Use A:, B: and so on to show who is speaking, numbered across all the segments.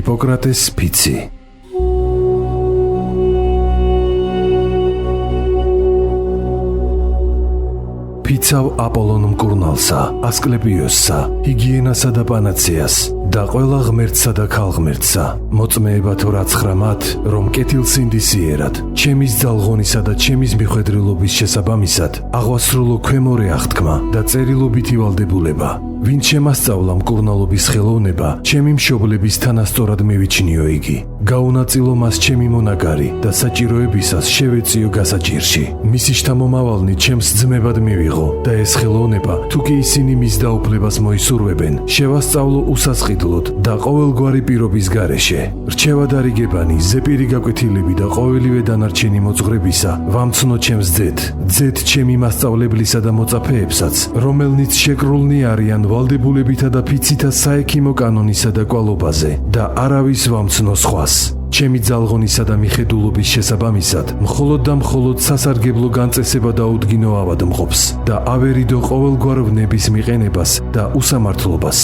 A: ჰიპოკრატეს ფიცი. ფიცავ აპოლონ მკურნალსა, ასკლეპიოსსა, ჰიგიენასა და პანაცეას და ყველა ღმერთსა და ქალღმერთსა, მოწმეება თუ რაცხრა მათ, რომ კეთილსინდისიერად, ჩემის ძალღონისა და ჩემის მიხვედრილობის შესაბამისად, აღვასრულო ქვემორე აღთქმა და წერილობითი ვალდებულება. ვინ შემასწავლა მკურნალობის ხელოვნება, ჩემი მშობლების თანასწორად მივიჩნიო იგი. გაუნაწილო მას ჩემი მონაგარი და საჭიროებისას შევეწიო გასაჭირში. მისი შთამომავალნი ჩემს ძმებად მივიღო და ეს ხელოვნება, თუ კი ისინი მის დაუფლებას მოისურვებენ, შევასწავლო უსასყიდლოდ და ყოველგვარი პირობის გარეშე. რჩევა და რიგებანი, ზეპირი გაკვეთილები და ყოველივე დანარჩენი მოძღვრებისა, ვამცნო ჩემს ძეთ ჩემი მასწავლებლისა და მოწაფეებსაც, რომელნიც შეკრულნი არიან ვალდებულებითა და ფიცითა საექიმო კანონისა და კვალობაზე და არავის ვამცნო სხვას. ჩემი ძალღონისა და მიხედულობის შესაბამისად, მხოლოდ და მხოლოდ სასარგებლო განწესება დაუდგინო ავადმყოფს და ავერიდო ყოველგვარ ვნების მიყენებას და უსამართლობას.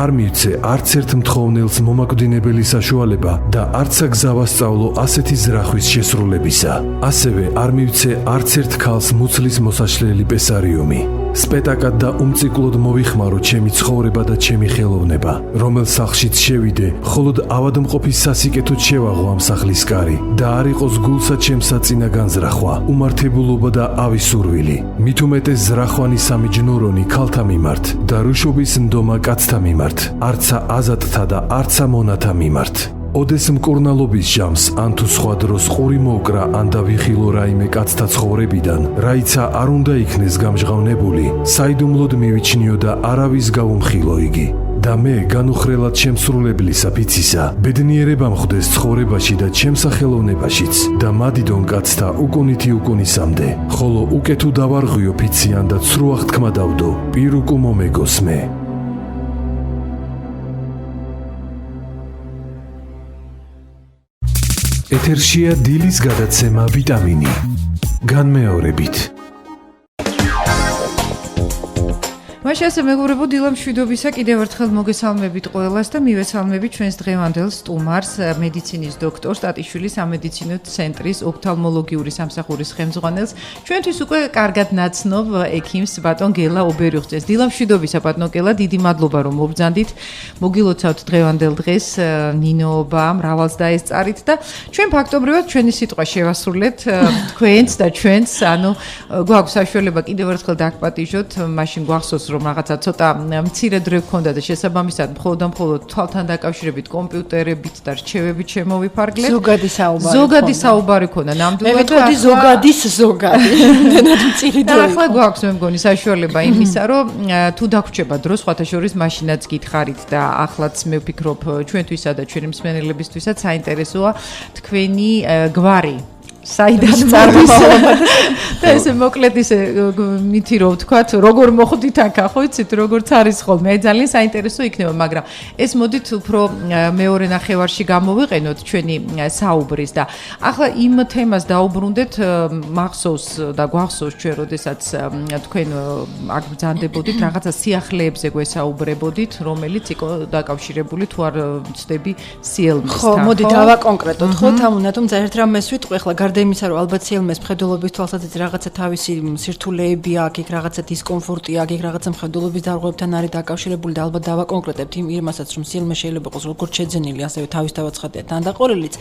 A: არ მივცე არც ერთ მთხოვნელს მომაკვდინებელი საშუალება და არც გზა ვასწავლო ასეთი ზრახვის შესრულებისა. ასევე არ მივცე არც ერთ ქალს მუცლის მოსაშლელი პესარიუმი. სპეტაკად და უმციკლოდ მოვიხმარო ჩემი ცხოვრება და ჩემი ხელოვნება, რომელ სახლშიც შევიდე, მხოლოდ ავადმყოფის სასიკეთოდ შევაღო ამ სახლის კარი და არ იყოს გულსა ჩემსა წინა განზრახვა, უმართებულობა და ავისურვილი. მით უმეტეს ზრახვანი სამიჯნურონი ქალთა მიმართ და რუშობის ნდომა კაცთა მიმართ, არცა აზატთა და არცა მონათა მიმართ. ოდეს მკურნალობის ჟამს ან თუ სხვა დროს ყური მოვკრა ან დავიხილო რაიმე კაცთა ცხოვრებიდან, რაიცა არ უნდა იქნეს გამჟღავნებული, საიდუმლოდ მივიჩნიო და არავის გავუმხილო იგი. და მე განუხრელად შემსრულებლისა ფიცისა, ბედნიერება მხვდეს ცხოვრებაში და ჩემსა ხელოვნებაშიც და მადიდონ კაცთა უკუნითი უკუნისამდე, ხოლო უკეთუ დავარღვიო ფიციან და ცრუ აღთქმა დავდო, პირ უკუ მომეგოს მე. ეთერშია დილის გადაცემა ვიტამინი. განმეორებით.
B: მაშასე მეგობრებო, დილა მშვიდობისა, კიდევ ერთხელ მოგესალმებით ყველას და მივესალმებით ჩვენს დღევანდელ სტუმარს, მედიცინის დოქტორს, ტატიშვილის სამედიცინო ცენტრის ოფთალმოლოგიური სამსახურის ხელმძღვანელს, ჩვენთვის უკვე კარგად ნაცნობ ექიმს ბატონ გელა ობერიუხძეს. დილა მშვიდობისა, ბატონ გელა, დიდი მადლობა რომ მობრძანდით. მოგილოცავთ დღევანდელ დღეს ნინოობა, მრავალს დაესწარით და ჩვენ ფაქტობრივად ჩვენი სიტყვა შევასრულეთ თქვენს და ჩვენს, ანუ გვაქვს საშუალება კიდევ ერთხელ დაგპატიჟოთ, მაშინ გვახსოვს რომ რაღაცა ცოტა მცირე დრო გქონდა და შესაბამისად მხოლოდ თვალთან დაკავშირებით კომპიუტერებით და რჩევებით შემოვიფარგლეთ. ზოგადი საუბარი ქონდა ნამდვილად და ზოგადი. და ახლა გვაქვს მე მგონი საშუალება იმისა, რომ თუ დაგვრჩება დრო, სხვათა შორის მაშინაც გითხარით და ახლაც მე ვფიქრობ ჩვენთვისა და ჩვენი მსმენელებისთვისაც საინტერესოა თქვენი გვარი. საიდან წარმოსავლა და ესე მოკლედ ისე მითი რომ ვთქვათ, როგორ მოხვდით აქა, ხო იცით, როგორც არის ხოლმე, ძალიან საინტერესო იქნება, მაგრამ ეს მოდით უფრო მეორე ნახევარში გამოვიყენოთ ჩვენი საუბრის და ახლა იმ თემას დაუბრუნდეთ, მახსოვს და გვახსოვს ჩვენ, როდესაც თქვენ აქ ბრძანდებოდით, რაღაცა სიახლეებზე გვესაუბრებოდით, რომელიც იყო დაკავშირებული თუ არ ვცდები სიელმესთან.
C: ხო, მოდი დავაკონკრეტოთ, ხო, თამუნათუმ ერთ რამეს ვიტყვი, ახლა გარდა იმისა, რომ ალბათ სიელმეს მხედველობის თვალსაზრისით რაღაცა თავისი სირთულეები აქვს, იქ რაღაცა დისკომფორტი აქვს, იქ რაღაცა მხედველობის დარღვევებთან არის დაკავშირებული და ალბათ დავაკონკრეტებთ იმასაც, რომ სიელმე შეიძლება იყოს როგორც შეძენილი, ასევე თავისთავად ცხადია თანდაყოლილიც.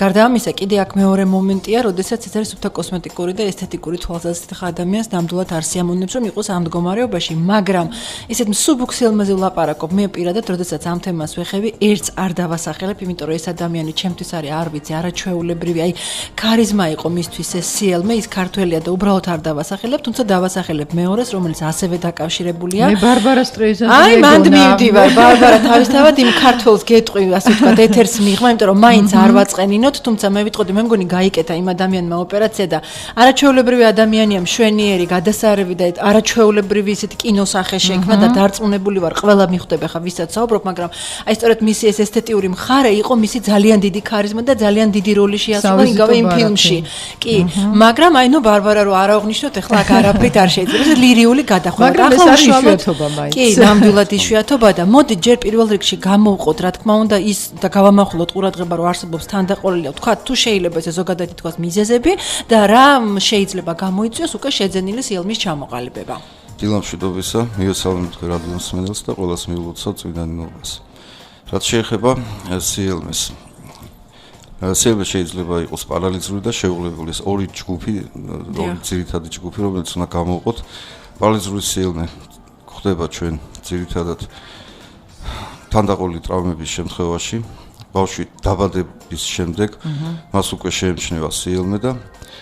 C: გარდა ამისა, კიდე აქ მეორე მომენტია, როდესაც ეს არის სუფთა კოსმეტიკური და ესთეტიკური თვალსაზრისით ადამიანს ნამდვილად არ სიამოვნებს, რომ იყოს ამ მდგომარეობაში, მაგრამ ისეთ მსუბუქ სიელმეზე ვლაპარაკობ, მე პირადად, როდესაც ამ თემას ვეხები, ერთს არ დავასახელებ, იმიტომ რომ ეს ადამიანი ჩემთვის არის, არ ვიცი, არაჩვეულებრივი, აი ქარიზმა იყო მისთვის ეს სიელმე, ის ქართველია და უბრალოდ არ დავასახელებ, თუმცა დავასახელებ მეორეს, რომელიც ასევე დაკავშირებულია.
B: მე ბარბარა სტრეიზანდი.
C: აი, მანდ მივდივარ, ბარბარა თავისთავად იმ ქართველს გეტყვი, ასე ვთქვათ, ეთერს მიღმა, იმიტომ რომ მაინც არ ვაწყენინოთ, თუმცა მე ვიტყოდი, მე მგონი გაიკეთა იმ ადამიანმა ოპერაცია და არაჩვეულებრივი ადამიანია, მშვენიერი, გადასარევი და არაჩვეულებრივი ისეთი კინოსახე შექმნა და დარწმუნებული ვარ, ყველა მიხვდება ხა ვისაც საუბრობ, მაგრამ აი სწორედ მისი ეს ესთეტიური მხარე იყო მისი ძალიან დიდი ქარიზმა და ძალიან დიდი როლი შეასრულა იგავე იმ ფილმში. კი, მაგრამ აი ნუ ბარბარა არა რომ არ აღნიშნოთ, ეხლა აქ არაფრით არ შეიძლება. ეს ლირიული გადახვევა.
B: მაგრამ ეს არის იშვიათობა მაინც.
C: კი, ნამდვილად იშვიათობა და მოდი ჯერ პირველ რიგში გამოვყოთ, რა თქმა უნდა, ის და გავამახვილოთ ყურადღება, რომ არსებობს თანდაყოლილი, თქვა თუ შეიძლება ესე ზოგადად ითქვას მიზეზები და რა შეიძლება გამოიწვიოს უკვე შეძენილი სიელმის ჩამოყალიბება.
D: დილამშვიდობისა, მივესალმებით რადიოს მსმენელს და ყველას მიულოცავ წმინდა ნინობას. რაც შეეხება სიელმეს. სიელმე შეიძლება იყოს პარალიზური და შეუღლებული. ეს ორი ჯგუფი, ორი ძირითადი ჯგუფი, რომელიც უნდა გამოვყოთ. პარალიზური სიელმე ხდება ჩვენ ძირითადად თანდაყოლილი ტრავმების შემთხვევაში. ბავშვი დაბადების შემდეგ მას უკვე შეემჩნევა სიელმე და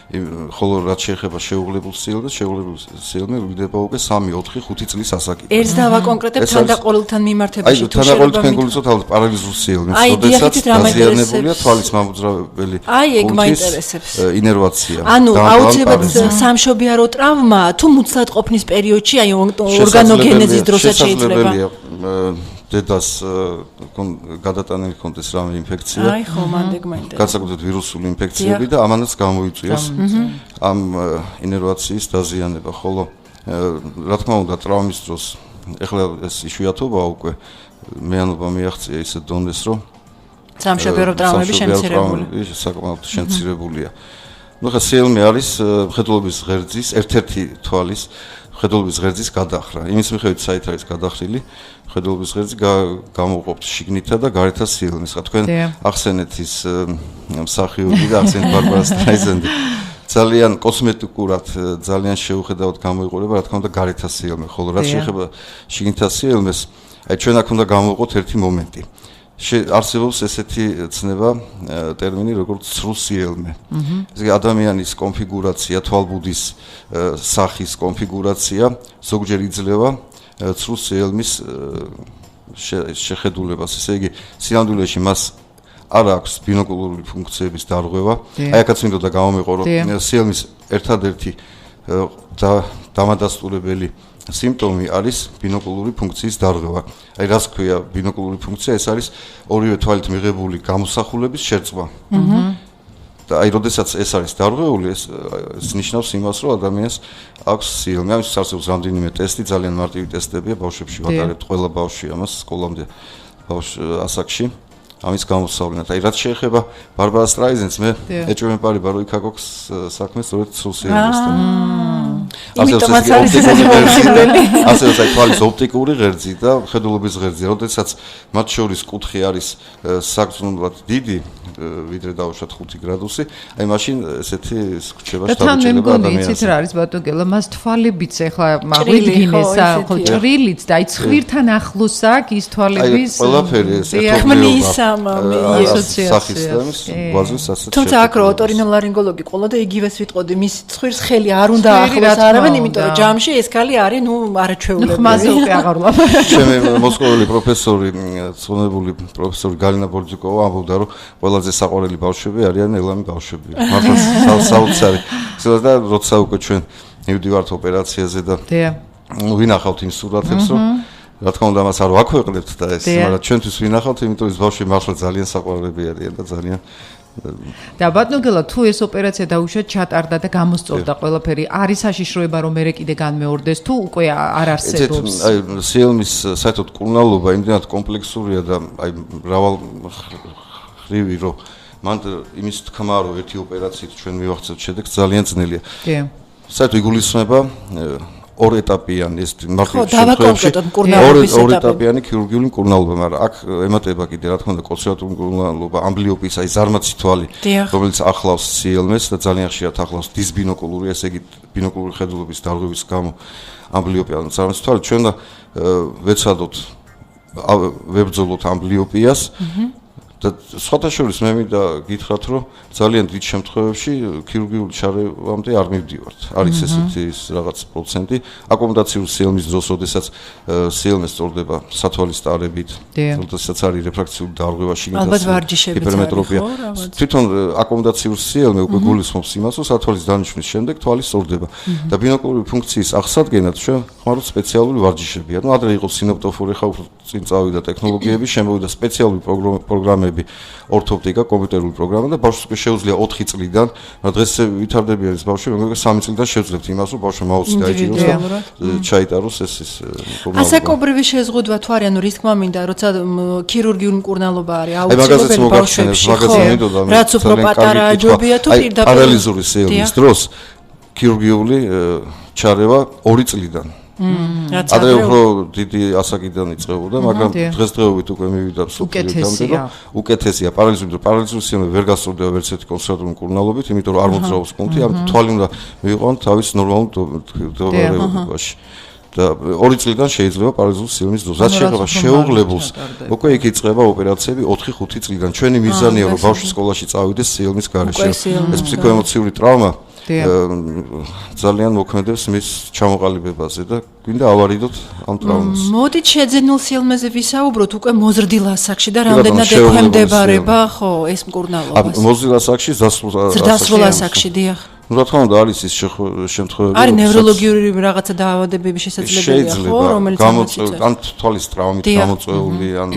D: ხოლო რაც შეეხება შეუღლებულ სიელმეს, შეუღლებულ სიელმე ვლდება უკვე 3, 4, 5 წლის ასაკი.
C: ერთს დავაკონკრეტებ თანდაყოლილთან მიმართებაში თუ
D: შეიძლება. თანდაყოლილ თქვენ გულისხმობთ ალბათ პარალიზურ სიელმეს, როდესაც დაზიანებულია თვალის მამოძრავებელი
C: მაინტერესებს.
D: ინერვაცია.
C: ანუ აუცილებლად სამშობიარო ტრავმა თუ მუცლად ყოფნის პერიოდში, აი ორგანოგენეზის დროსაც შეიძლება.
D: დედას გადატანილი კონდეს რამე ინფექცია.
C: აი ხო, მანდეგ მაინტერესებს.
D: განსაკუთრებით ვირუსული ინფექციები და ამანაც გამოიწვიოს ამ ინერვაციის დაზიანება, ხოლო რა თქმა უნდა ტრავმის დროს ეხლა ეს იშვიათობაა უკვე მეანობა მიაღწია ისე დონეს, რომ
C: სამშობიარო ტრავმები შემცირებული.
D: საკმაოდ შემცირებულია. ნუ ხა სიელმე არის მხედველობის ღერძის ერთ-ერთი თვალის მხედველობის ღერძის გადახრა. იმის მიხედვით საით არის გადახრილი მხედველობის ღერძი გამოვყოფთ შიგნითა და გარეთა სიელმეს. ხა თქვენ ახსენეთ ის მსახიობი და ახსენეთ ბარბარა სტრაიზენდი. ძალიან კოსმეტიკურად ძალიან შეუხედავად გამოიყურება, რა თქმა უნდა, გარეთა სიელმე, ხოლო რაც შეეხება შიგნითა სიელმეს, აი ჩვენ აქ უნდა გამოვყოთ ერთი მომენტი. არსებობს ესეთი ცნება ტერმინი როგორც ცრუ სიელმე. ესე იგი ადამიანის კონფიგურაცია, თვალბუდის სახის კონფიგურაცია ზოგჯერ იძლევა ცრუ სიელმის შეხედულებას. ესე იგი სინამდვილეში მას არ აქვს ბინოკულური ფუნქციების დარღვევა. აი აქაც მინდოდა გამომიყო, რომ სიელმის ერთადერთი დამადასტურებელი სიმპტომი არის ბინოკულური ფუნქციის დარღვევა. აი რას ქვია ბინოკულური ფუნქცია? ეს არის ორივე თვალით მიღებული გამოსახულების შერწყვა. და აი როდესაც ეს არის დარღვეული, ეს ნიშნავს იმას, რომ ადამიანს აქვს სიელმე. ამის არსებობს რამდენიმე ტესტი, ძალიან მარტივი ტესტებია, ბავშვებში ვატარებთ, ყველა ბავშვი ამას სკოლამდე ასაკში. ამის გამოსავლენად. აი რაც შეეხება ბარბარა სტრაიზენს, მე ეჭვმეპარება რომ იქ აქვს საქმე სწორედ ცრუ სიელმესთან.
C: იმიტომაც არის შესაძლებელი.
D: ასევე თვალის ოპტიკური ღერძი და მხედველობის ღერძი, როდესაც მათ შორის კუთხე არის საგრძნობლად დიდი, ვიდრე დაუშვათ 5 გრადუსი, აი მაშინ ესეთი რჩება შთაბეჭდილება ადამიანს.
B: იცით რა არის ბატონგელა, მას თვალებიც ახლა მაგვიდგინეს, ხო, ჭრილიც და აი ცხვირთან ახლოს აქვს ის თვალების.
D: აი ყველაფერი ეს ასოციაციის ბაზის ასოციაცია.
C: თუმცა აქ რო ოტორინოლარინგოლოგი ყოლა და იგივეს ვიტყოდი, მის ცხვირს ხელი არ უნდა ახლოს არავენ, იმიტომ რომ ჯამში ეს ქალი არის, ნუ არაჩვეულებრივი.
B: ხმაზე უკვე აღარ ვლაპარაკობ.
D: ჩემი მოსკოველი პროფესორი, ცნობილი პროფესორი გალინა ბორჯიკოვა ამბობდა, რომ ყველაზე საყვარელი ბავშვები არიან ელამი ბავშვები. მართლა საოცარი. და როცა უკვე ჩვენ მივდივართ ოპერაციაზე და ვინახავთ იმ სურათებს, რომ რა თქმა უნდა მას არ ვაქვეყნებთ და ეს, მაგრამ ჩვენთვის ვინახავთ, იმიტომ რომ ეს ბავშვი მართლა ძალიან საყვარლები არიან და ძალიან
B: და ბატონგელა თუ ეს ოპერაცია დაუშვათ ჩატარდა და გამოსწორდა ყველაფერი, არის საშიშროება რომ მე კიდე განმეორდეს თუ უკვე არ არსებობს?
D: აი სიელმის საერთოდ კურნალობა იმდენად კომპლექსურია და აი მრავალ ხრივი რომ მან იმის თქმა რომ ერთი ოპერაციით ჩვენ მივახცევთ შედეგს ძალიან ძნელია. საერთოდ იგულისხმება ორეტაპიანი ეს მართლაც შემთხვევაში ორეტაპიანი ქირურგიული მკურნალობა, მაგრამ აქ ემატება კიდე რა თქმა უნდა კონსერვატიული მკურნალობა, ამბლიოპიის, აი ზარმაცი თვალი, რომელიც ახლავს სიელმეს და ძალიან ხშირად ახლავს დისბინოკულური, ესე იგი ბინოკულური ხედულობის დარღვევის გამო ამბლიოპია, ზარმაცი თვალი. ჩვენ და ვეცადოთ ვებრძოლოთ ამბლიოპიას და სხვათა შორის მე მინდა გითხრათ, რომ ძალიან დიდ შემთხვევებში ქირურგიული ჩარევამდე არ მივდივართ. არის ესეთი რაღაც პროცენტი აკომოდაციურ სიელმის დროს, როდესაც სიელმე სწორდება სათვალის ტარებით, როდესაც არის რეფრაქციული დარღვევა, შიგნითა ჰიპერმეტროპია. თვითონ აკომოდაციურ სიელმე უკვე გულისხმობს იმას, რომ სათვალის დანიშვნის შემდეგ თვალი სწორდება და ბინოკულური ფუნქციის აღსადგენად ჩვენ დახმაროთ სპეციალური ვარჯიშებია. Ну, ადრე იყო სინოპტოფორი, ხა უფრო წინ წავიდა ტექნოლოგიები, შემოვიდა სპეციალური პროგრამები, ორთოპტიკა, კომპიუტერული პროგრამა და ბავშვს უკვე შეუძლია 4 წლიდან, რა დღეს ვითარდებიან ეს ბავშვი, მაგრამ 3 წლიდან შევძლებთ იმას, რომ ბავშვმა აუცილებლად დაიჭიროს და ჩაიტაროს ეს მკურნალობა.
C: ასაკობრივი შეზღუდვა თუ არის, ანუ რის თქმა მინდა, როცა ქირურგიული მკურნალობა არის აუცილებელი ბავშვებში, რაც უფრო პატარა ჯობია თუ პირდაპირ
D: პარალიზური სიელმის დროს ქირურგიული ჩარევა 2 წლიდან. ადრე უფრო დიდი ასაკიდან იწყებოდა, მაგრამ დღესდღეობით უკვე მივიდა სუპერიტამდე, რომ უკეთესია პარალიზური სიელმები ვერ გასწორდება ვერც ერთი კონსერვატული მკურნალობით, იმიტომ რომ არ მოძრაობს კუნთი, ამ თვალი უნდა მივიყვანოთ თავის ნორმალურ მდგომარეობაში. და 2 წლიდან შეიძლება პარალიზური სიელმის დროს. რაც შეეხება შეუღლებულს, უკვე იქ იწყება ოპერაციები 4-5 წლიდან. ჩვენი მიზანია, რომ ბავშვი სკოლაში წავიდეს სიელმის გარეშე. ეს ფსიქოემოციური ტრავმა ძალიან მოქმედებს მის ჩამოყალიბებაზე და გვინდა ავარიდოთ ამ ტრავმას.
C: მოდით შეძენილ სიელმეზე ვისაუბროთ უკვე მოზრდილ ასაკში და რამდენად ექვემდებარება ხო ეს მკურნალობა.
D: მოზრდილ ასაკში,
C: ზრდასრულ ასაკში, დიახ.
D: Ну, რა თქმა უნდა, არის ის შემთხვევები,
C: არის ნევროლოგიური რაღაცა დაავადებები შესაძლებელია, ხო, რომელიც
D: ან თვალის ტრავმით გამოწვეული, ან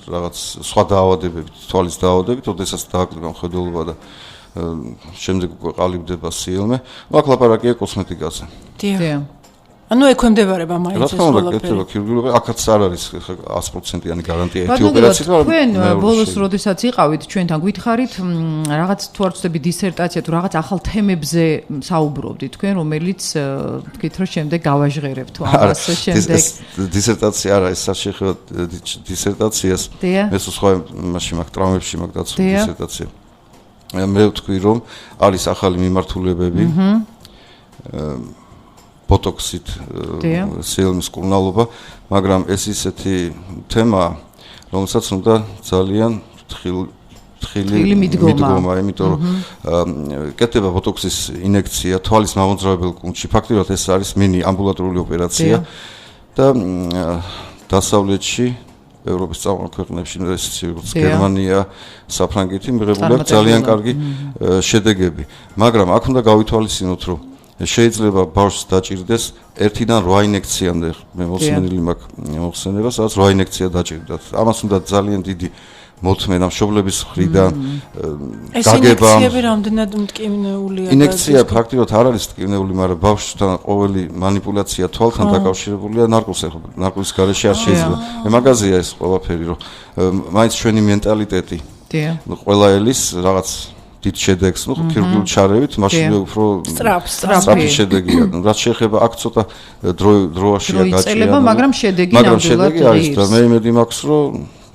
D: რაღაც სხვა დაავადებებით, თვალის დაავადებებით, ოდესაც დააკლდება მხედველობა და შემდეგ უკვე ყალიბდება სიელმე. Ну, აქ ლაპარაკია კოსმეტიკაზე.
C: დიახ. ანუ ექვემდებარება მაინც ეს
D: ყველაფერი. რა თქმა უნდა, კეთდება ქირურგიული, აქაც არ არის 100%-იანი გარანტია ერთი ოპერაციით,
B: თქვენ ბოლოს როდესაც იყავით ჩვენთან გითხარით რაღაც თუ არ ვწდები დისერტაცია თუ რაღაც ახალ თემებზე საუბრობდით თქვენ, რომელიც ვთქვით რომ შემდეგ გავაჟღერებთ თუ ამას შემდეგ.
D: დისერტაცია არა, ეს არ შეეხება დისერტაციას. მე სხვა მაშინ მაგ ტრავმებში მაგ დაცული დისერტაცია. მე ვთქვი რომ არის ახალი მიმართულებები. ბოტოქსით სიელმის მკურნალობა, მაგრამ ეს ისეთი თემა, რომელსაც უნდა ძალიან თხილი მიდგომა, იმიტომ რომ კეთდება ბოტოქსის ინექცია თვალის მამოძრავებელ კუნთში. ფაქტობრივად ეს არის მინი ამბულატორული ოპერაცია და დასავლეთში ევროპის წამყვან ქვეყნებში, როგორც გერმანია, საფრანგეთი მიღებული აქვს ძალიან კარგი შედეგები, მაგრამ აქ უნდა გავითვალისწინოთ, რომ შეიძლება ბავშვს დაჭირდეს 1-დან 8 ინექციამდე. მე მოსმენილი მაქვს მოხსენება, სადაც 8 ინექცია დაჭირდათ. ამას უნდა ძალიან დიდი მოთმენა მშობლების მხრიდან გაგება.
C: ეს ინექციები რამდენად მტკივნეულია?
D: ინექცია ფაქტობრივად არ არის მტკივნეული, მაგრამ ბავშვთან ყოველი манипуляცია თვალთან დაკავშირებულია ნარკოზის გარეშე არ შეიძლება. მაგაზია ეს ყველაფერი, რომ მაინც ჩვენი მენტალიტეტი ყველა ელის რაღაც დიდ შედეგს, ну, ქირურგიული ჩარევით, მაშინ უფრო სწრაფი შედეგია. რაც შეეხება აქ ცოტა დროაშია გაჭრია,
B: მაგრამ შედეგი
D: არის და მე იმედი მაქვს, რომ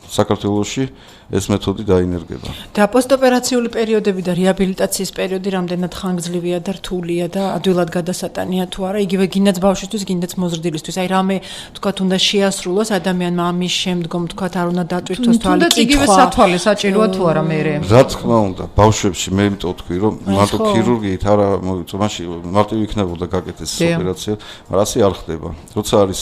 D: საქართველოში ეს მეთოდი დაინერგება.
C: და პოსტოპერაციული პერიოდები და რეაბილიტაციის პერიოდი რამდენად ხანგრძლივია და რთულია და ადვილად გადასატანია თუ არა, იგივე გინდაც ბავშვისთვის, გინდაც მოზრდილისთვის. აი რამე თქვათ უნდა შეასრულოს ადამიანმა ამის შემდგომ თქვათ არ უნდა დატვირთოს თვალი.
B: თუნდაც იგივე სათვალე საჭიროა თუ არა მერე.
D: რა თქმა უნდა, ბავშვებში მე იმიტომ ვთქვი, რომ მარტო ქირურგიით არა, მაშინ მარტივი იქნებოდა გაკეთდეს ეს ოპერაცია, მაგრამ ასე არ ხდება. როცა არის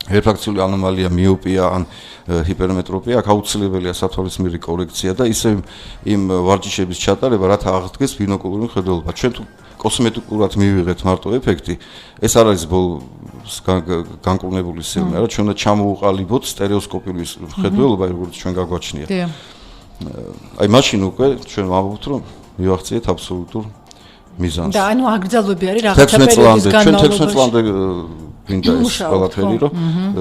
D: რეფრაქციული ანომალია, მიოპია ან ჰიპერმეტროპია, აქ აუცილებელია სათვალისმიერი კორექცია და ისე იმ ვარჯიშების ჩატარება, რათა აღდგეს ბინოკულური მხედველობა. ჩვენ თუ კოსმეტიკურად მივიღეთ მარტო ეფექტი, ეს არ არის განკურნებული სიელმე, არა, ჩვენ უნდა ჩამოუყალიბოთ სტერეოსკოპიული მხედველობა, როგორც ჩვენ გაგვაჩნია. აი მაშინ უკვე ჩვენ ვამბობთ, რომ მივახციეთ აბსოლუტურ მიზანს.
C: და ანუ აკრძალვები არის რაღაცა პერიოდის განმავლობაში.
D: ჩვენ 16 წლამდე გვინდა ეს ყველაფერი, რომ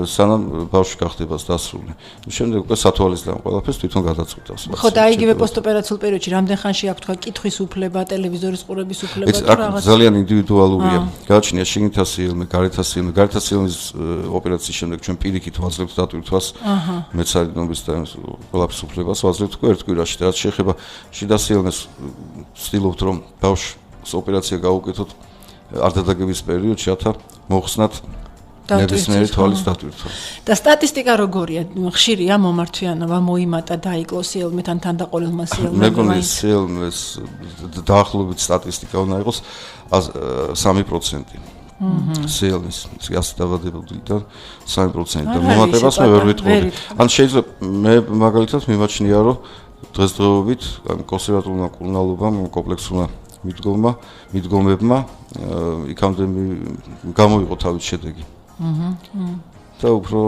D: სანამ ბავშვი გახდება დასრული. შემდეგ უკვე სათვალისდან ყველაფერს თვითონ გადაწყვეტავს.
C: ხო, და იგივე პოსტოპერაციულ პერიოდში რამდენ ხანში აქვს თქვა კითხვის უფლება, ტელევიზორის ყურების უფლება თუ რაღაც?
D: ძალიან ინდივიდუალურია. გააჩნია შიგნითა სიელმე, გარეთა სიელმე. გარეთა სიელმის ოპერაციის შემდეგ ჩვენ პირიქით ვაძლევთ დატვირთვას. მეცადინობის და ყველაფრის უფლებას ვაძლევთ უკვე ერთ კვირაში. რაც შეეხება შიდა სიელმეს, ვცდილობთ რომ ბავშვს ოპერაცია გაუკეთოთ არ დადაგების პერიოდში, რათა მოხსნათ ნებისმიერი თვალის დატვირთვა.
C: და სტატისტიკა როგორია? ხშირია მომართვიანობა, მოიმატა დაიკლო სიელმეთან თანდაყოლილმა სიელმემ.
D: მე მგონი სიელმეს დაახლოებით სტატისტიკა უნდა იყოს 3%. სიელმის ასე დავადებოდიდან 3% და მომატებას მე ვერ ვიტყოდი. ან შეიძლება მე მაგალითად მიმაჩნია, რომ დღესდღეობით კონსერვატულმა მკურნალობამ კომპლექსურმა მიდგომებმა იქამდე გამოვიყო თავის შედეგი. და უფრო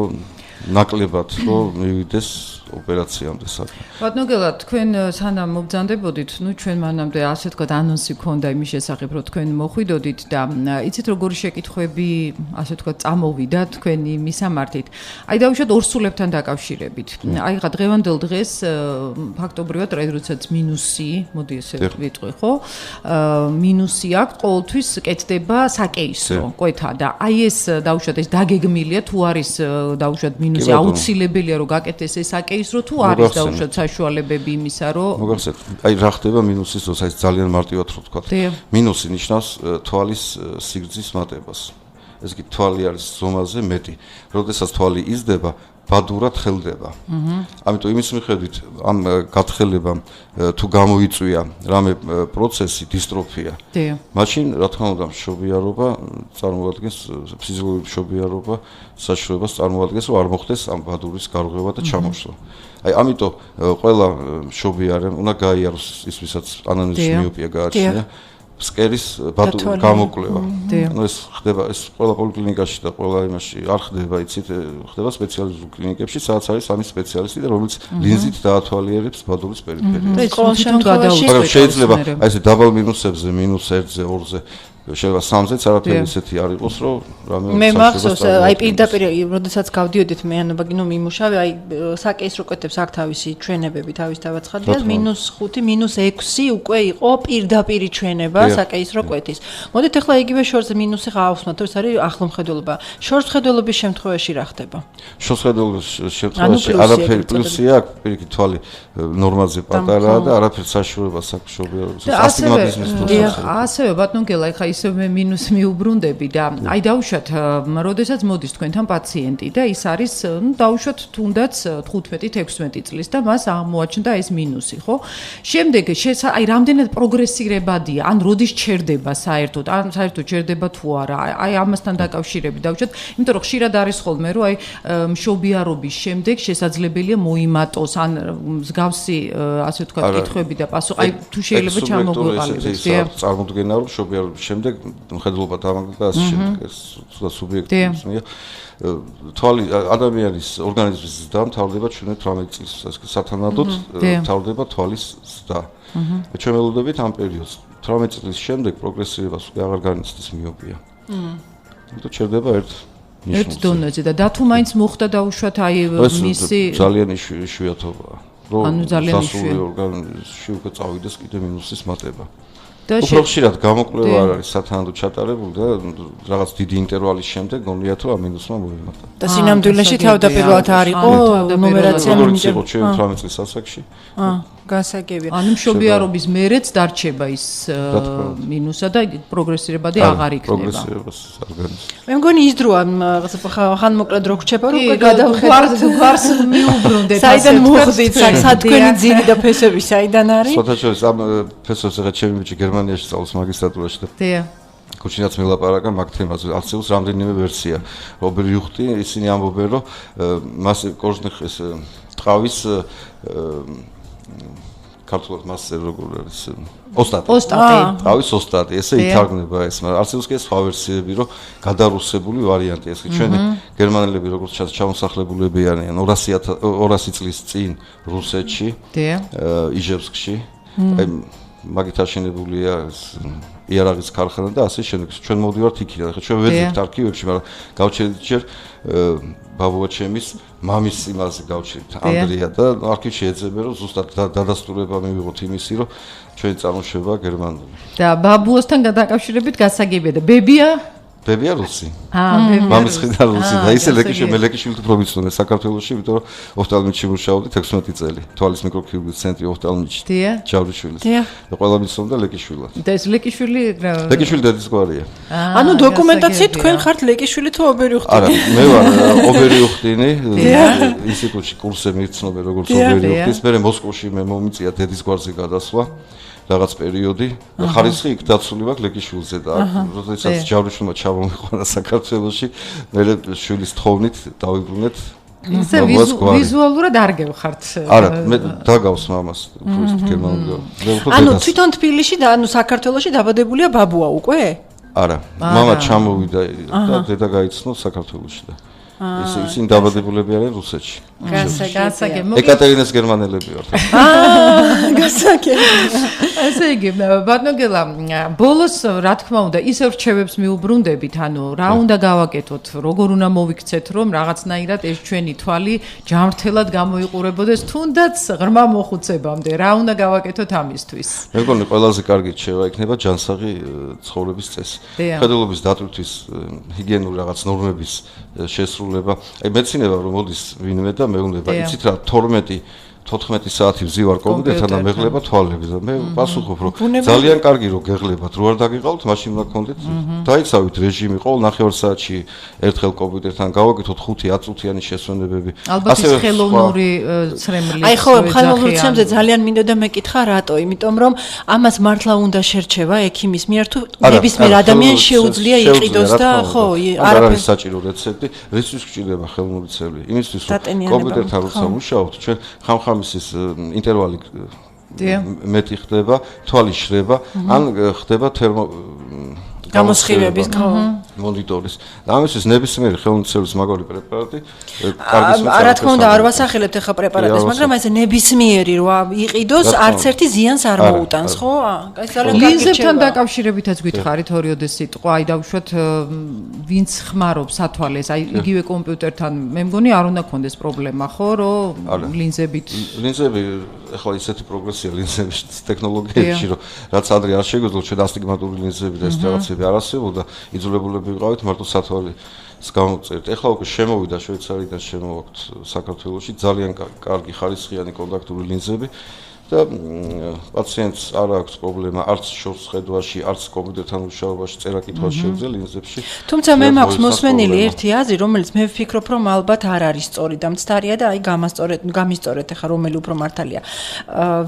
D: ნაკლებად რომ მივიდეს ოპერაციამდე საქმე.
B: ბატონო გელა, თქვენ სანამ მობრძანდებოდით, ჩვენ მანამდე ასე თქვა ანონსი ქონდა იმის შესახებ, რომ თქვენ მოხვიდოდით და იცით როგორი შეკითხვები, ასე თქვა, წამოვიდა თქვენი მისამართით. აი დავუშვათ ორსულებთან დაკავშირებით. აი ხა დღევანდელ დღეს ფაქტობრივად როდესაც მინუსი, მოდი ესე ვიტყვი, ხო? მინუსი აქვს, ყოველთვის კეთდება საკეისრო კვეთა და აი ეს დავუშვათ ეს დაგეგმილია თუ არის დავუშვათ მინუსი აუცილებელია რომ გაკეთდეს ეს საკეისრო თუ არის დავუშვათ საშუალებები იმისა რომ
D: მოგახსენეთ აი რა ხდება მინუსის დროს აი ძალიან მარტივად რო თქვა მინუსი ნიშნავს თვალის სიგრძის მატებას ეს კი თვალი არის ზომაზე მეტი როდესაც თვალი იზრდება ბადურად ხელდება ამიტომ იმის მიხედვით ამ გათხელებამ თუ გამოიწვია რამე პროცესი დისტროფია მაშინ რა თქმა უნდა მშობიარობა წარმოადგენს ფიზიოლოგიური მშობიარობა საშუალებას წარმოადგენს რომ არ მოხდეს ამ ბადურის გარღვევა და ჩამოშლა აი ამიტომ ყველა მშობიარემ უნდა გაიაროს ის ვისაც ანანიზის მიოპია გააჩნია სკერის ბადურის გამოკვლევა. ანუ ეს ხდება ეს ყველა პოლიკლინიკაში და ყველა იმაში არ ხდება, იცით, ხდება სპეციალიზებულ კლინიკებში, სადაც არის ამის სპეციალისტი და რომელიც ლინზით დაათვალიერებს ბადურის პერიფერიას.
C: ეს ყოველ შემთხვევაში
D: შეიძლება აი ესე დაბალ მინუსებზე, -1-ზე, 2-ზე შეიძლება 3-ზეც არაფერი ისეთი არ იყოს, რომ რამე
C: მე მახსოვს, აი პირდაპირ, როდესაც გავდიოდით მეანობა კინო მიმუშავე, აი საკეისრო კვეთებს აქ თავისი ჩვენებები, თავის დავაცხადია, -5, -6 უკვე იყო პირდაპირი ჩვენება საკეისრო კვეთის. მოდით ახლა იგივე შორზე მინუსი გავავსმოთ, ეს არის ახლომხედველობა. შორსხედველობის შემთხვევაში რა ხდება?
D: შორსხედველობის შემთხვევაში არაფერი პლუსია, პირიქით თვალი ნორმალზე პატარაა და არაფერი საშუალებას აქვს მშობიარობის ასტიგმატიზმის დროს.
B: ასევე ბატონ გელა, ხა ისე მე მინუს მიუბრუნდები და აი დავუშვათ, როდესაც მოდის თქვენთან პაციენტი და ის არის, ნუ დავუშვათ თუნდაც 15-16 წლის და მას აღმოაჩნდა ეს მინუსი, ხო? შემდეგ აი რამდენად პროგრესირებადია, ან როდის ჩერდება საერთოდ, ან საერთოდ ჩერდება თუ არა, აი ამასთან დაკავშირებით დავუშვათ, იმიტომ რომ ხშირად არის ხოლმე, რომ აი მშობიარობის შემდეგ შესაძლებელია მოიმატოს, ან მსგავსი, ასე ვთქვათ, კითხვები და პასუხი, აი თუ შეიძლება ჩამოგვიყალიბოს,
D: წარმოდგენა რომ მშობიარობის შემდეგ მხედველობა დამაგრდა ასე შემდეგ ეს ცუდად სუბიექტივიზმია თვალი ადამიანის ორგანიზმის ზრდა მთავრდება ჩვენეთ 18 წლის სათანადოდ მთავრდება თვალის ზრდა ჩვენ ველოდებით ამ პერიოდს 18 წლის შემდეგ პროგრესირებას უკვე აღარ განიცდის მიოპია იმიტომ ჩერდება ერთ
B: დონეზე და დათუ მაინც მოხდა დაუშვათ აი მისი
D: ძალიან იშვიათობაა რომ სასურველი ორგანიზმში უკვე წავიდეს კიდე მინუსის მატება უფრო ხშირად გამოკვლევა არ არის სათანადოდ ჩატარებული და რაღაც დიდი ინტერვალის შემდეგ გონიათ რომ ამინუსმა მოიმატა.
C: და სინამდვილეში თავდაპირველად არ იყო ნუმერაცია
D: მინიჭება ჩვენ 18 წლის ასაკში.
C: გასაგებია.
B: ანუ მშობიარობის მერეც დარჩება ის მინუსა და პროგრესირებადი აღარ იქნება.
D: პროგრესირებას არ განიცდის.
C: მე მგონი ის დროა ხან მოკლედ რო გრჩება რომ უკვე გადავხედოთ
B: გვარს მიუბრუნდეთ ასე.
C: საიდან მოხდით სად თქვენი ძილი და ფესები საიდან არის?
D: სოთაშორის ამ ფესებს ახლა ჩემი ბიჭი გერმანიაში სწავლის მაგისტრატურაში და
B: დია
D: კუჩინაც მელაპარაკა მაგ თემაზე არსებობს რამდენიმე ვერსია ობერიუხტი ისინი ამბობენ რომ მას კორჟნიხ ეს ტყავის ქართულად მასზე როგორ არის ოსტატი ტყავის ოსტატი ესე ითარგმნება ეს მაგრამ არსებობს კი სხვა ვერსიები რომ გადარუსებული ვარიანტი ეს ჩვენი გერმანელები როგორც ჩამოსახლებულები არიან 200 წლის წინ რუსეთში იჟევსკში აი მაგით აშენებულია იარაღის ქარხანა და ასე შემდეგ. ჩვენ მოვდივართ იქიდან. ახლა ჩვენ ვეძებთ არქივებში, მაგრამ გავჩერდით ჯერ ბაბუაჩემის მამის იმაზე გავჩერდით ანდრია და არქივში ეძებენ რომ ზუსტად დადასტურება მივიღოთ იმისი რომ ჩვენი წარმოშობა გერმანული.
B: და ბაბუოსთან დაკავშირებით გასაგებია და ბებია
D: ბებია რუსი.
B: ბებია
D: მამის მხრიდან რუსი და ისე ლეკიშვილით უფრო ვიცნობ საქართველოში, იმიტომ რომ ოფთალმოლოგიაში მუშაობდი 16 წელი. თვალის მიკროქირურგიის ცენტრი ოფთალმოლოგიაში. ჯავრიშვილის. და ყველა ვიცნობდა ლეკიშვილად.
B: და ეს ლეკიშვილი
D: ლეკიშვილი დედის გვარია.
C: ანუ დოკუმენტაციით თქვენ ხართ ლეკიშვილი თუ ობერიუხტინი?
D: არა, მე ვარ ობერიუხტინი, ინსტიტუტში კურსზე მიცნობე როგორც ობერიუხტის, მე მოსკოვში მე მომიწია დედის გვარზე გადასვლა. რაღაც პერიოდი ხარისხი იქ დაცული მაქვს ლეკიშვილზე და როდესაც ჯავრიშვილმა ჩამომიყვანა საქართველოში მე შვილის თხოვნით დავიბრუნეთ
B: ისე ვიზუალურად არ გევხართ
D: არა მე დაგავს მამას უფრო ის გერმანულად
C: ანუ თვითონ თბილისში და ანუ საქართველოში დაბადებულია ბაბუა უკვე
D: არა, მამა ჩამოვიდა და დედა გაიცნო საქართველოში და ისინი დაბადებულები არიან რუსეთში.
B: გასაგებია.
D: ეკატერინეს გერმანელები ვართ.
C: გასაგებია.
B: ესე იგი, ბატონგელა, ბოლოს რა თქმა უნდა, ისევ რჩევებს მიუბრუნდებით, ანუ რა უნდა გავაკეთოთ, როგორ უნდა მოვიქცეთ, რომ რაღაცნაირად ეს ჩვენი თვალი ჯანმრთელად გამოიყურებოდეს, თუნდაც ღრმა მოხუცებამდე. რა უნდა გავაკეთოთ ამისთვის?
D: მე მგონი ყველაზე კარგი რჩევა იქნება ჯანსაღი ცხოვრების წესი. მხედველობის დატვირთვის ჰიგიენური რაღაც ნორმების შესრულება. აი მეცინება რომ მოდის ვინმე და მეუბნება, იცით რა 12-14 საათი ვზივარ კომპიუტერთან და მეღლება თვალები და მე პასუხობ რომ ძალიან კარგი რომ გეღლებათ, რო არ დაგიყავთ, მაშინ უნდა გქონდეთ დაიცავით რეჟიმი ყოველ ნახევარ საათში ერთხელ კომპიუტერთან გავაკეთოთ 5-10 წუთიანი შესვენებები.
B: ალბათ ის ხელოვნური ცრემლი.
C: აი ხო, ხელოვნური ცრემლზე ძალიან მინდოდა მეკითხა რატო? იმიტომ რომ ამას მართლა უნდა შერჩევა ექიმის მიერ თუ ნებისმიერ ადამიანს შეუძლია იყიდოს და ხო,
D: არ არის საჭირო რეცეპტი, რისთვის გჭირდება ხელოვნური ცრემლი? იმისთვის რომ კომპიუტერთან როცა მუშაობთ, ჩვენ ხამხამისის ინტერვალი მეტი ხდება, თვალი შრება, ან ხდება
C: გამოსხივების
D: მონიტორის. ამისთვის ნებისმიერი ხელოვნური ცრემლის მაგარი პრეპარატი კარგი სმეცი.
C: რა თქმა უნდა, არ ვასახელებთ ახლა პრეპარატებს, მაგრამ ეს ნებისმიერი რა იყიდოს, არც ერთი ზიანს არ მოუტანს, ხო? აი ძალიან კარგი.
B: ლინზებთან დაკავშირებითაც გითხარით ორიოდე სიტყვა, აი დავუშვათ ვინც ხმარობს ათვალეს, აი იგივე კომპიუტერთან, მე მგონი არ უნდა კონდეს პრობლემა, ხო, რომ ლინზებით.
D: ლინზები ახლა ისეთი პროგრესია ლინზების ტექნოლოგიებში, რომ რაც ადრე არ შეგვეძლო, ჩვენ ასტიგმატური ლინზები და ეს რაღაცები არ არსებობდა, იძულებულები ვიყავით მარტო სათვალის გამოვწერთ. ეხლა უკვე შემოვიდა შვეიცარიიდან შემოვაქვთ საქართველოში ძალიან კარგი ხარისხიანი კონტაქტური ლინზები და პაციენტს არ აქვს პრობლემა არც შორს ხედვაში, არც კომპიუტერთან მუშაობაში, წერა-კითხვას შეუძლია ლინზებში.
C: თუმცა მე მაქვს მოსმენილი ერთი აზრი, რომელიც მე ვფიქრობ, რომ ალბათ არ არის სწორი და მცდარია და აი გამისწორეთ ახლა რომელი უფრო მართალია.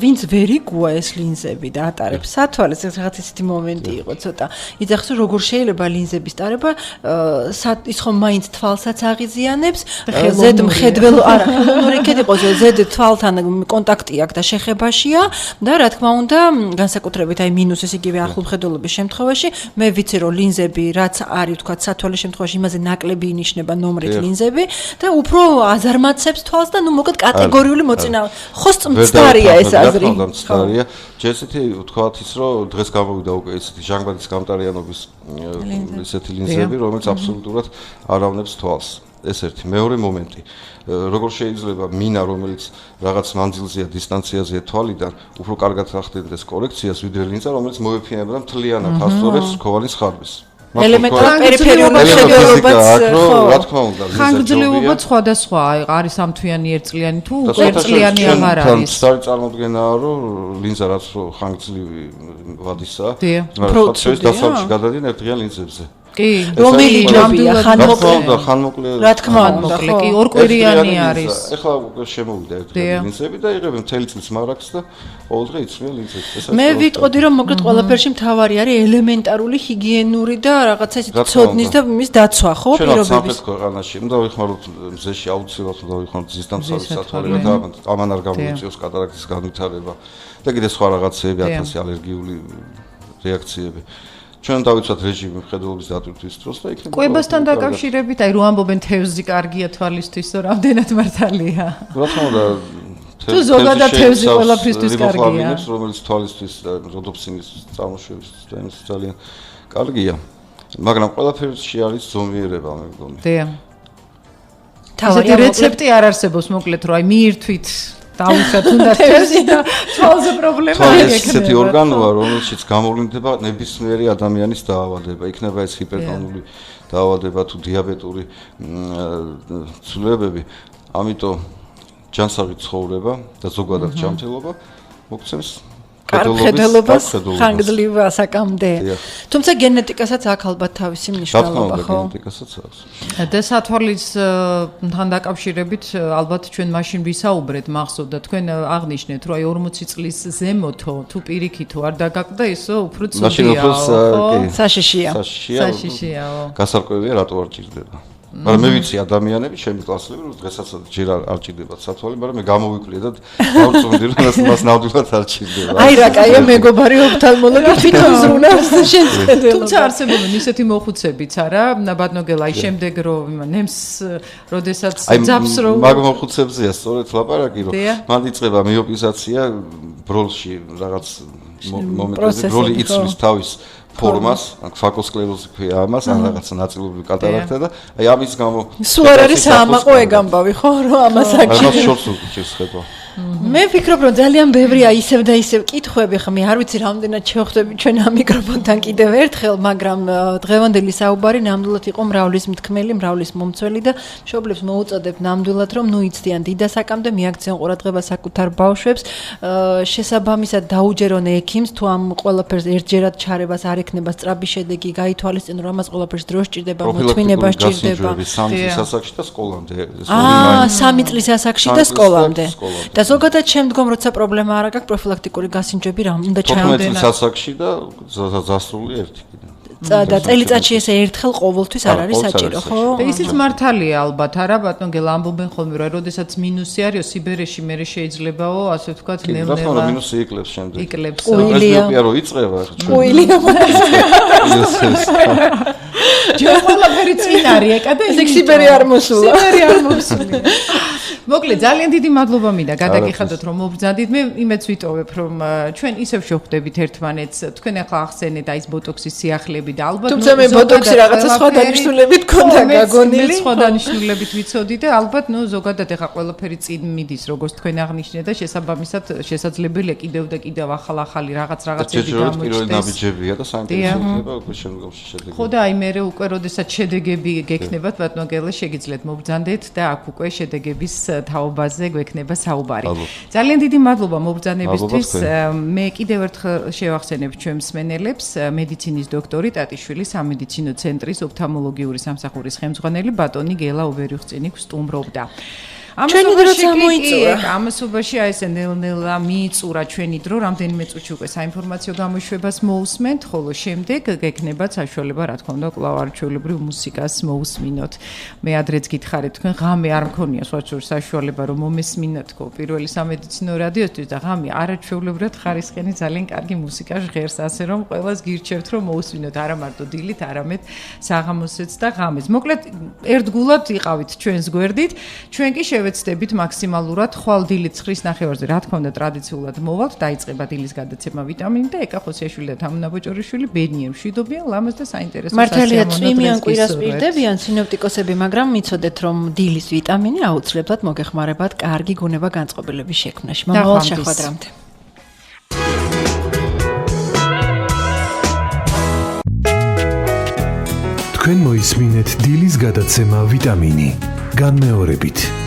C: ვინც ვერ იგუა ეს ლინზები და ატარებს სათვალეს, ეს რაღაც ისეთი მომენტი იყო ცოტა. იძახს რომ როგორ შეიძლება ლინზების ტარება, ის ხომ მაინც თვალსაც აღიზიანებს, ზედ მხედველო არა, ხელოვნური იქეთ იყოს, ზედ თვალთან კონტაქტი აქვს და შეხება და რა თქმა უნდა, განსაკუთრებით აი მინუსის იგივე ახლომხედველობის შემთხვევაში, მე ვიცი რომ ლინზები რაც არის თქვა სათვალის შემთხვევაში იმაზე ნაკლები ინიშნება ნომრით ლინზები და უფრო აზარმაცებს თვალს და ნუ მოკლედ კატეგორიული მოწინავე. ხო მცდარია ეს აზრი.
D: მცდარია. ჯესეთი ვთქვათ ის რომ დღეს გამოვიდა უკვე ესეთი ჟანგბადის გამტარიანობის ესეთი ლინზები, რომელიც აბსოლუტურად არავნებს თვალს. ეს ერთი. მეორე მომენტი. როგორ შეიძლება მინა, რომელიც რაღაც მანძილზეა, დისტანციაზეა თვალიდან, უფრო კარგად ახდენდეს კორექციას, ვიდრე ლინზა, რომელიც მოეფინებოდა მთლიანად ასწორებს ქოვანის ხარბის.
C: ელემენტარული პერიფერიული შედგენილობაც ხო,
D: რა თქმა უნდა,
B: ხანგრძლივობა სხვადასხვა, არის ამთვიანი ერთწლიანი თუ ერთწლიანი აღარ არის.
D: სწორი წარმოდგენაა, რომ ლინზა რაც ხანგრძლივი ვადისაა,
C: მაგრამ
D: შეიძლება დასავლეთში გადადიან ერთდღიან ლინზებზე.
B: კი,
C: რომელი ჯობია
D: ხანმოკლე.
C: რა თქმა უნდა,
B: ხო, კი, ორკვირიანი არის.
D: ეხლა შემოვიდა ერთდღიანი ლინზები და იღებენ მთელი წლის მარაგს და ყოველდღე იცვლიან ლინზებს.
C: მე ვიტყოდი რომ მოკლედ ყველაფერში მთავარი არის ელემენტარული ჰიგიენური და რაღაცა ისეთი ცოდნის და მის დაცვა, ხო, პირობების.
D: ჩვენ სამხრეთ ქვეყანაში უნდა ვიხმაროთ მზეში აუცილებლად უნდა ვიხმაროთ მზის დამცავი სათვალე და ამან არ გამოიწვიოს კატარაქტის განვითარება და კიდე სხვა რაღაცეები, 1000 ალერგიული რეაქციები. ჩვენ დავიცვათ რეჟიმი მხედველობის დატვირთვის დროს და იქნება
B: კვებასთან დაკავშირებით, აი რო ამბობენ თევზი კარგია თვალისთვის, რამდენად მართალია?
D: რა თქმა უნდა,
B: თუ ზოგადად თევზი ყველაფრისთვის კარგია,
D: რომელიც თვალისთვის და როდოფსინის წარმოშობის და იმის ძალიან კარგია, მაგრამ ყველაფერში არის ზომიერება, მე მგონი.
B: დიახ. თავი რეცეპტი არ არსებობს, მოკლედ რომ აი მიირთვით დავუშვათ უნდა თევზი და თვალზე პრობლემა არ
D: ექნება. ესეთი ორგანოა, რომელშიც გამოვლინდება ნებისმიერი ადამიანის დაავადება, იქნება ეს ჰიპერტონული დაავადება თუ დიაბეტური ცვლილებები. ამიტომ ჯანსაღი ცხოვრება და ზოგადად ჯანმრთელობა მოგცემს
C: მხედველობას ხანგრძლივ ასაკამდე. თუმცა გენეტიკასაც აქვს ალბათ თავისი მნიშვნელობა, ხო?
D: გენეტიკასაც აქვს.
B: და სათვალისთან დაკავშირებით ალბათ ჩვენ მაშინ ვისაუბრეთ, მახსოვდა თქვენ აღნიშნეთ, რომ აი 40 წლის ზემოთო თუ პირიქითო არ დაგაყდა ისო უფრო წვდიაო, ხო?
C: საშიშია.
B: საშიშიაო.
D: გასარკვევია რატო არ ჭირდება. მაგრამ მე ვიცი ადამიანები, ჩემი კლასელები, რომ დღესაც ჯერ არ ჭირდებათ სათვალე, მაგრამ მე გამოვიკვლიე და დავწუნდი, რომ მას ნამდვილად არ ჭირდება.
C: აი რა კაია მეგობარი ოფთალმოლოგი თვითონ ზრუნავს შენს ხედველობას.
B: თუმცა არსებობენ ისეთი მოხუცებიც არა, ბატონოგელა, აი შემდეგ რომ ნემს როდესაც ძაფს რომ
D: მაგ მოხუცებზეა სწორედ ლაპარაკი, რომ მან იწყება მიოპიზაცია ბროლში რაღაც მომენტებში ბროლი იცვლის თავის ფორმას, ფაკოსკლეროზი ქვია ამას, ან რაღაცა ნაწილობრივი კატარაქტა და აი ამის გამო
C: სულ არ არის საამაყო ეგ ამბავი ხო, რომ ამას აქ
D: ამას შორს უკეთეს ხება.
C: მე ვფიქრობ, რომ ძალიან ბევრია ისევ და ისევ კითხვები, ხა მე არ ვიცი რამდენად შევხვდები ჩვენ ამ მიკროფონთან კიდევ ერთხელ, მაგრამ დღევანდელი საუბარი ნამდვილად იყო მრავლის მთქმელი, მრავლის მომცველი და მშობლებს მოუწოდებ ნამდვილად, რომ ნუ იცდიან დიდასაკამდე, მიაქცენ ყურადღება საკუთარ ბავშვებს, შესაბამისად დაუჯერონ ექიმს, თუ ამ ყველაფერს ერთჯერად ჩარებას არ ექნება სწრაფი შედეგი, გაითვალისწინონ, რომ ამას ყველაფერს დრო სჭირდება, მოთმინება სჭირდება.
D: 3 წლის ასაკში და სკოლამდე.
C: 3 წლის ასაკში და სკოლამდე. და ზოგადად შემდგომ როცა პრობლემა არ აქვს პროფილაქტიკური გასინჯები რა უნდა ჩაამდენად
D: 15 წლის ასაკში და ზასწრული ერთი კიდე.
C: და წელიწადში ესე ერთხელ ყოველთვის არ არის საჭირო, ხო?
B: და ისიც მართალია ალბათ, არა ბატონგელა ამბობენ ხოლმე რომ როდესაც მინუსი არისო სიბერეში მე შეიძლებაო, ასე ვთქვათ, ნელ-ნელა
D: მინუსი იკლებს შემდეგ.
B: იკლებს.
D: პრეზიდენტია რო იწება ხო?
C: ყუილია.
B: ჯერ ყველაფერი წინ არის ეკა და
C: ეს სიბერი არ მოსულა.
B: სიბერი არ მოსულა. მოკლედ ძალიან დიდი მადლობა მინდა გადაგიხადოთ რომ მობრძანდით. მე იმეც ვიტოვებ რომ ჩვენ ისევ შევხვდებით ერთმანეთს. თქვენ ახლა ახსენეთ აი ეს ბოტოქსის სიახლეები და ალბათ
C: თუმცა მე ბოტოქსი რაღაცა სხვა დანიშნულებით გქონდა გაგონილი.
B: მე სხვა დანიშნულებით ვიცოდი და ალბათ ნუ ზოგადად ახლა ყველაფერი წინ მიდის როგორც თქვენ აღნიშნეთ და შესაბამისად შესაძლებელია კიდევ და კიდევ ახალი რაღაცები
D: გამოჩნდეს. პირველი ნაბიჯებია და საინტერესო იქნება უკვე შემდგომში შედეგი.
B: ხო და აი მე უკვე როდესაც შედეგები გექნებათ ბატონოგელა შეგიძლიათ მობრძანდეთ და აქ უკვე შედეგების თაობაზე გვექნება საუბარი. ძალიან დიდი მადლობა მობრძანებისთვის. მე კიდევ ერთხელ შევახსენებ ჩვენ მსმენელებს მედიცინის დოქტორი ტატიშვილი სამედიცინო ცენტრის ოფთალმოლოგიური სამსახურის ხელმძღვანელი ბატონი გელა ობერიუხწინიკ სტუმრობდა. ამასობაში აი ესე ნელ-ნელა მიიწურა ჩვენი დრო, რამდენიმე წუთში უკვე საინფორმაციო გამოშვებას მოусმენთ, ხოლო შემდეგ გექნებათ საშუალება, რა თქმა უნდა, კვლავ არჩეულებრივ მუსიკას მოусმინოთ. მე ადრეც გითხარით, თქვენ ღამე არ მქონია სხვაჩვეულ საშუალება, რომ მომესმინოთ თქო პირველი სამედიცინო რადიოსთვის და ღამე არაჩვეულებრივად ხარისხიანი ძალიან კარგი მუსიკა ჟღერს, ასე რომ ყველას გირჩევთ, რომ მოусმინოთ არა მარტო დილით, არამედ საღამოსეც და ღამეს. მოკლედ ერთგულად იყავით ჩვენს გვერდით, ჩვენ კი ვეცდებით მაქსიმალურად ხვალ დილით 9:30-ზე, რა თქმა უნდა, ტრადიციულად მოვალთ, დაიწყება დილის გადაცემა ვიტამინი და ეკა ხოსიაშვილი და თამუნაბოჭორიშვილი ბედნიერ მშვიდობიან, ლამაზ და საინტერესო
C: მართალია წვიმიან კვირას პირდებიან სინოპტიკოსები, მაგრამ მიცოდეთ, რომ დილის ვიტამინი აუცილებლად მოგეხმარებათ კარგი გუნება განწყობილების შექმნაში. მომავალ შეხვედრამდე.
A: თქვენ მოისმინეთ დილის გადაცემა ვიტამინი. განმეორებით